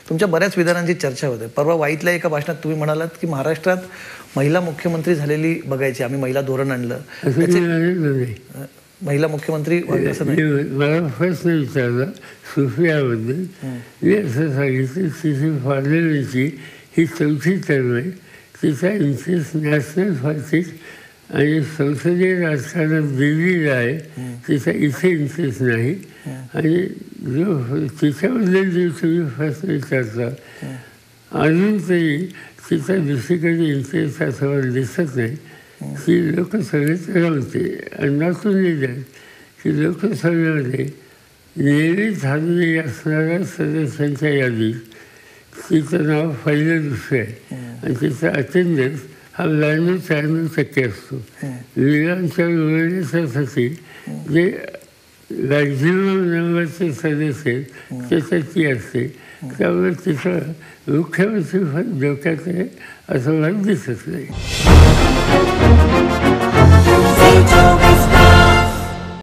तुमच्या बऱ्याच विधानांची चर्चा होते. परवा वाईतल्या एका भाषणात तुम्ही म्हणालात की महाराष्ट्रात महिला मुख्यमंत्री झालेली बघायची, आम्ही महिला धोरण आणलं. महिला मुख्यमंत्री असं नाही. मला प्रश्न विचारला सुफियाबद्दल. मी असं सांगितलं तिथे पार्लमेंटची ही 4थी टर्म आहे. तिचा इंटरेस्ट नॅशनल पार्टीत आणि संसदीय राजकारणात दिल्लीला आहे. तिचा इथे इंटरेस्ट नाही. आणि जो तिच्याबद्दल जे तुम्ही प्रश्न विचारता अजून तरी तिचा दुसरीकडे इंटरेस्ट असं मला दिसत नाही. ती लोकसभेत रमते आणि नातून की लोकसभेमध्ये नियमित हजेरी असणाऱ्या सदस्यांच्या यादीत तिचं नाव पहिलं दुसरं आहे आणि तिचा अटेंडन्स हा 92-93% असतो. विधानच्या निवडणुकीसाठी जे मॅक्झिमम नंबरचे सदस्य आहेत त्याच्यात ती असते. त्यामुळे तिचं मुख्यमंत्री पण डोक्यात आहे असं मला दिसत नाही.